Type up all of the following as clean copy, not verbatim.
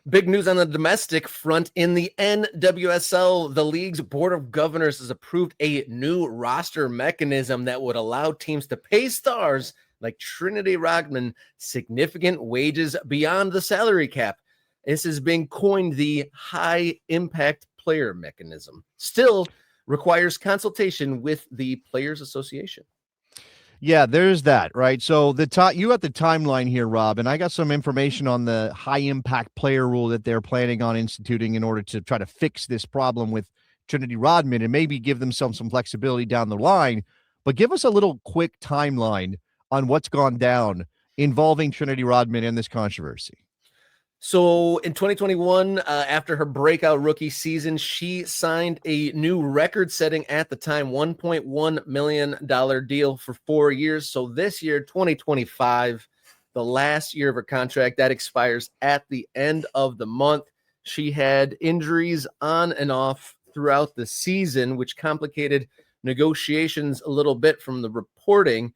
Big news on the domestic front in the NWSL. The league's board of governors has approved a new roster mechanism that would allow teams to pay stars like Trinity Rodman significant wages beyond the salary cap. This is being coined the high impact player mechanism. Still requires consultation with the Players Association. Yeah, there's that, right? So you got the timeline here, Rob, and I got some information on the high impact player rule that they're planning on instituting in order to try to fix this problem with Trinity Rodman and maybe give themselves some flexibility down the line. But give us a little quick timeline on what's gone down involving Trinity Rodman and this controversy. So in 2021, after her breakout rookie season, she signed a new record-setting at the time $1.1 million deal for 4 years. So this year, 2025, the last year of her contract, that expires at the end of the month. She had injuries on and off throughout the season, which complicated negotiations a little bit from the reporting.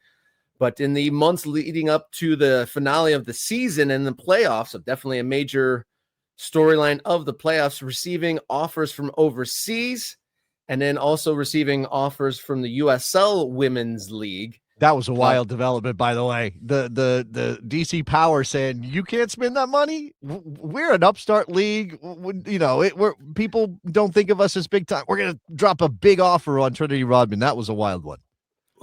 But in the months leading up to the finale of the season and the playoffs, so definitely a major storyline of the playoffs, receiving offers from overseas and then also receiving offers from the USL Women's League. That was a wild development, by the way. The DC Power saying, you can't spend that money? We're an upstart league. People don't think of us as big time. We're going to drop a big offer on Trinity Rodman. That was a wild one.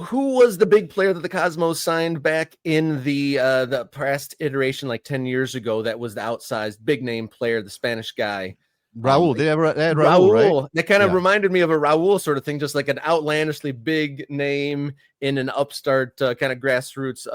Who was the big player that the Cosmos signed back in the past iteration, like 10 years ago? That was the outsized big name player, the Spanish guy. Raul. They had Raul, right? That kind of reminded me of a Raul sort of thing, just like an outlandishly big name in an upstart kind of grassroots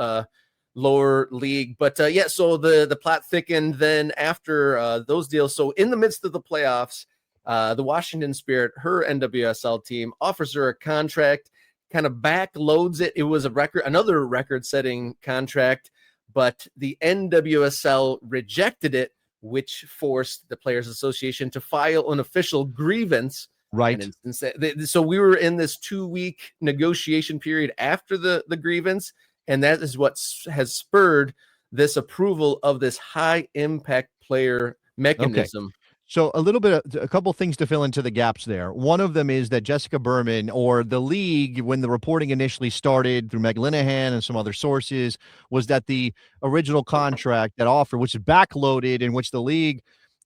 lower league. But so the plot thickened then after those deals. So in the midst of the playoffs, the Washington Spirit, her NWSL team, offers her a contract, kind of backloads it. It was another record-setting contract, but the NWSL rejected it, which forced the Players Association to file an official grievance. Right. So we were in this 2-week negotiation period after the grievance, and that is what has spurred this approval of this high-impact player mechanism. Okay. So a couple things to fill into the gaps there. One of them is that Jessica Berman, or the league, when the reporting initially started through Meg Linehan and some other sources, was that the original contract, that offer, which is backloaded, in which the league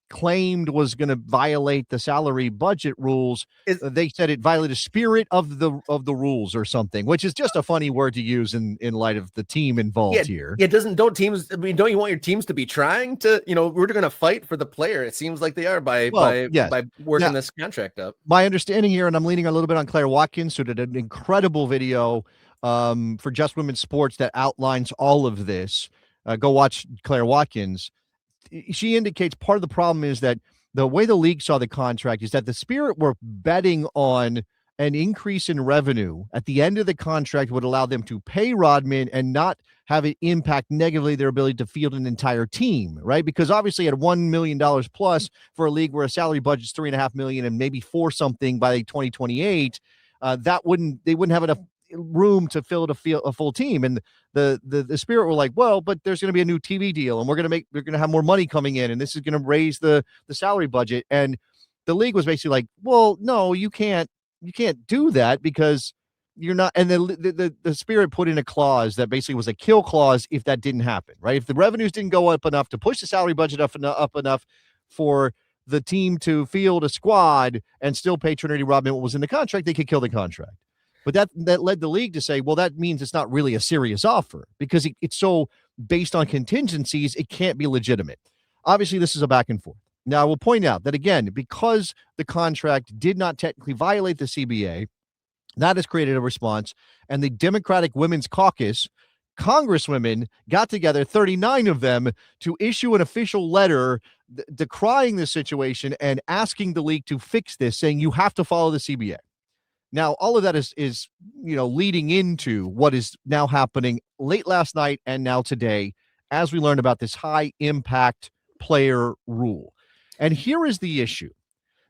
claimed was going to violate the salary budget rules. They said it violated the spirit of the rules or something, which is just a funny word to use in light of the team involved here. Yeah, don't you want your teams to be trying to, we're going to fight for the player? It seems like they are by working this contract up. My understanding here, and I'm leaning a little bit on Claire Watkins, who did an incredible video for Just Women's Sports that outlines all of this. Go watch Claire Watkins. She indicates part of the problem is that the way the league saw the contract is that the Spirit were betting on an increase in revenue at the end of the contract would allow them to pay Rodman and not have it impact negatively their ability to field an entire team, right? Because obviously at $1 million plus for a league where a salary budget is $3.5 million and maybe $4 something by 2028, they wouldn't have enough room to fill a full team. And the Spirit were like, well, but there's going to be a new TV deal and we're going to have more money coming in and this is going to raise the salary budget. And the league was basically like, well, no, you can't do that because you're not. And the Spirit put in a clause that basically was a kill clause if that didn't happen, right? If the revenues didn't go up enough to push the salary budget up enough for the team to field a squad and still pay Trinity Rodman what was in the contract, they could kill the contract. But that led the league to say, well, that means it's not really a serious offer because it's so based on contingencies, it can't be legitimate. Obviously, this is a back and forth. Now, I will point out that, again, because the contract did not technically violate the CBA, that has created a response. And the Democratic Women's Caucus, Congresswomen, got together, 39 of them, to issue an official letter decrying the situation and asking the league to fix this, saying you have to follow the CBA. Now, all of that is leading into what is now happening late last night and now today as we learn about this high impact player rule. And here is the issue.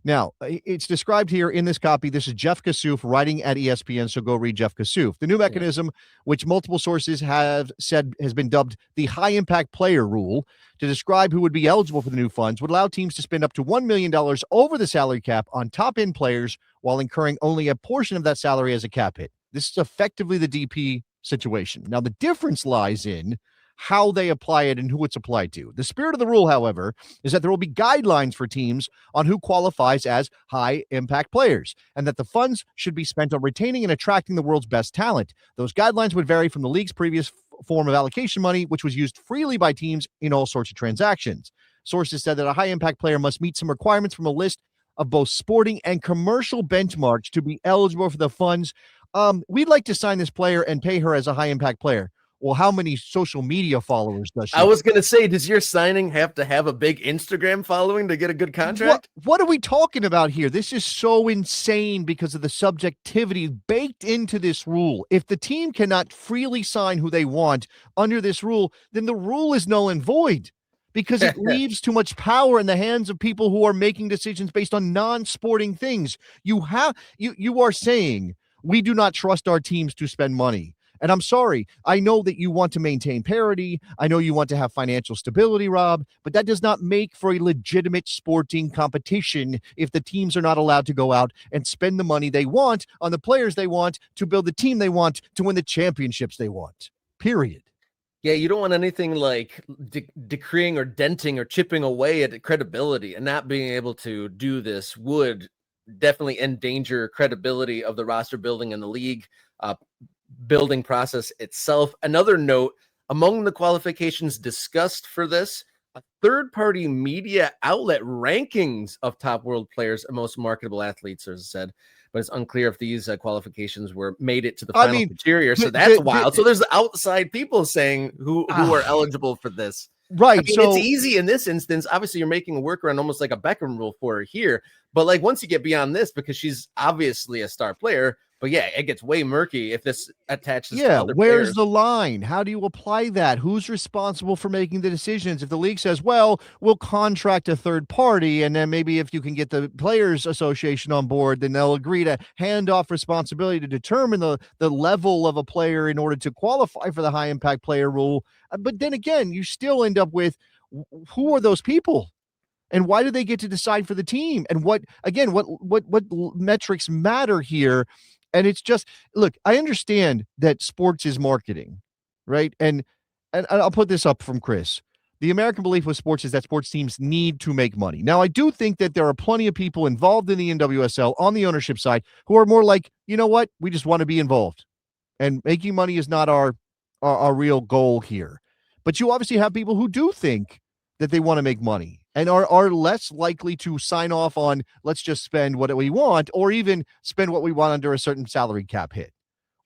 Now, it's described here in this copy. This is Jeff Kassouf writing at ESPN, so go read Jeff Kassouf. The new mechanism, which multiple sources have said has been dubbed the high-impact player rule to describe who would be eligible for the new funds, would allow teams to spend up to $1 million over the salary cap on top-end players while incurring only a portion of that salary as a cap hit. This is effectively the DP situation. Now, the difference lies in how they apply it and who it's applied to. The spirit of the rule, however, is that there will be guidelines for teams on who qualifies as high impact players, and that the funds should be spent on retaining and attracting the world's best talent. Those guidelines would vary from the league's previous form of allocation money, which was used freely by teams in all sorts of transactions. Sources said that a high impact player must meet some requirements from a list of both sporting and commercial benchmarks to be eligible for the funds. We'd like to sign this player and pay her as a high impact player. Well, how many social media followers does she have? I was going to say, does your signing have to have a big Instagram following to get a good contract? What are we talking about here? This is so insane because of the subjectivity baked into this rule. If the team cannot freely sign who they want under this rule, then the rule is null and void because it leaves too much power in the hands of people who are making decisions based on non-sporting things. You are saying we do not trust our teams to spend money. And I'm sorry, I know that you want to maintain parity. I know you want to have financial stability, Rob, but that does not make for a legitimate sporting competition if the teams are not allowed to go out and spend the money they want on the players they want to build the team they want to win the championships they want, period. Yeah, you don't want anything like decreeing or denting or chipping away at credibility, and not being able to do this would definitely endanger credibility of the roster building in the league. Building process itself. Another note, among the qualifications discussed for this, a third-party media outlet rankings of top world players and most marketable athletes, as I said, but it's unclear if these qualifications were made it to the final criteria. So that's wild. So there's the outside people saying who are eligible for this. Right. I mean, so it's easy in this instance. Obviously, you're making a workaround almost like a Beckham rule for her here. But like once you get beyond this, because she's obviously a star player, but yeah, it gets way murky if this attaches to other where's players. the line? How do you apply that? Who's responsible for making the decisions? If the league says, well, we'll contract a third party, and then maybe if you can get the Players Association on board, then they'll agree to hand off responsibility to determine the level of a player in order to qualify for the high impact player rule. But then again, you still end up with who are those people? And why do they get to decide for the team? And what metrics matter here? And it's just, look, I understand that sports is marketing, right? And I'll put this up from Chris. The American belief with sports is that sports teams need to make money. Now, I do think that there are plenty of people involved in the NWSL on the ownership side who are more like, you know what? We just want to be involved. And making money is not our real goal here. But you obviously have people who do think that they want to make money and are less likely to sign off on let's just spend what we want, or even spend what we want under a certain salary cap hit,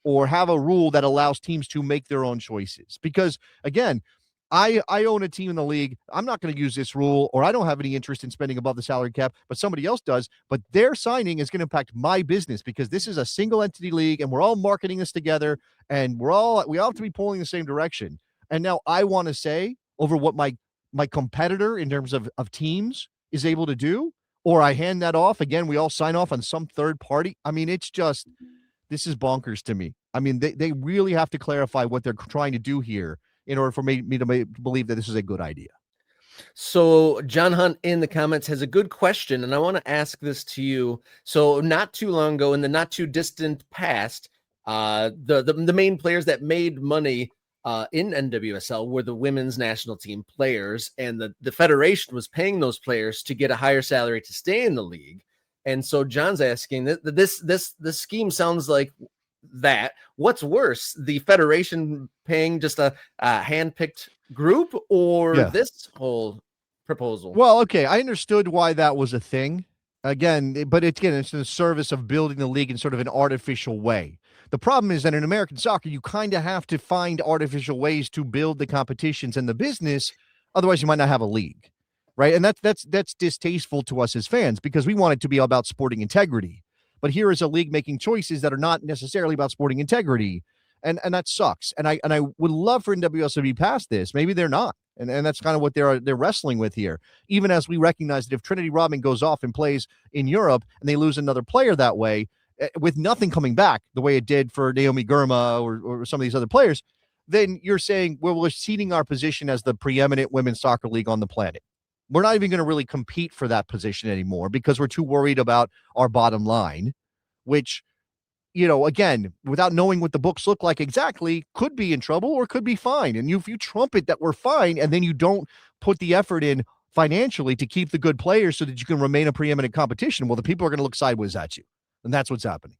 or have a rule that allows teams to make their own choices. Because again, I own a team in the league. I'm not going to use this rule, or I don't have any interest in spending above the salary cap, but somebody else does. But their signing is going to impact my business because this is a single entity league and we're all marketing this together and we all have to be pulling the same direction. And now I want to say over what my competitor in terms of teams is able to do, or I hand that off. Again, we all sign off on some third party. I mean, it's just, this is bonkers to me. I mean, they really have to clarify what they're trying to do here in order for me to believe that this is a good idea. So John Hunt in the comments has a good question, and I want to ask this to you. So not too long ago, in the not too distant past, the main players that made money in NWSL were the women's national team players, and the federation was paying those players to get a higher salary to stay in the league. And so John's asking that this scheme sounds like that. What's worse, the federation paying just a hand-picked group, or this whole proposal? Well, okay, I understood why that was a thing. Again, but it's in the service of building the league in sort of an artificial way. The problem is that in American soccer, you kind of have to find artificial ways to build the competitions and the business. Otherwise, you might not have a league, right? And that's distasteful to us as fans because we want it to be about sporting integrity. But here is a league making choices that are not necessarily about sporting integrity, and that sucks. And I would love for NWSL to be past this. Maybe they're not. And that's kind of what they're wrestling with here. Even as we recognize that if Trinity Rodman goes off and plays in Europe and they lose another player that way, with nothing coming back the way it did for Naomi Girma or some of these other players, then you're saying, well, we're ceding our position as the preeminent women's soccer league on the planet. We're not even going to really compete for that position anymore because we're too worried about our bottom line, which, again, without knowing what the books look like exactly, could be in trouble or could be fine. And if you trumpet that we're fine and then you don't put the effort in financially to keep the good players so that you can remain a preeminent competition, well, the people are going to look sideways at you. And that's what's happening.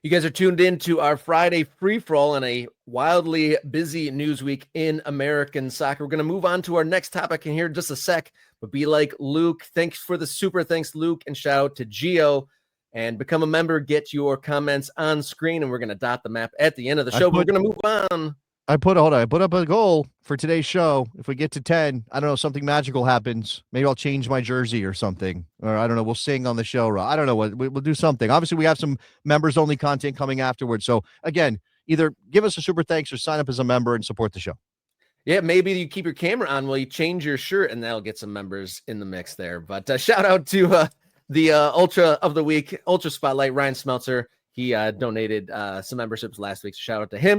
You guys are tuned in to our Friday free-for-all on a wildly busy news week in American soccer. We're going to move on to our next topic in here in just a sec, but be like Luke. Thanks for the super thanks, Luke, and shout out to Gio. And become a member, get your comments on screen, and we're going to dot the map at the end of the show. We're going to move on. I put up a goal for today's show. If we get to 10, I don't know, something magical happens. Maybe I'll change my jersey or something. Or I don't know, we'll sing on the show. I don't know what we'll do something. Obviously, we have some members only content coming afterwards. So again, either give us a super thanks or sign up as a member and support the show. Yeah, maybe you keep your camera on while you change your shirt, and that'll get some members in the mix there. But shout out to the Ultra of the Week, Ultra Spotlight, Ryan Smeltzer. He donated some memberships last week. So shout out to him.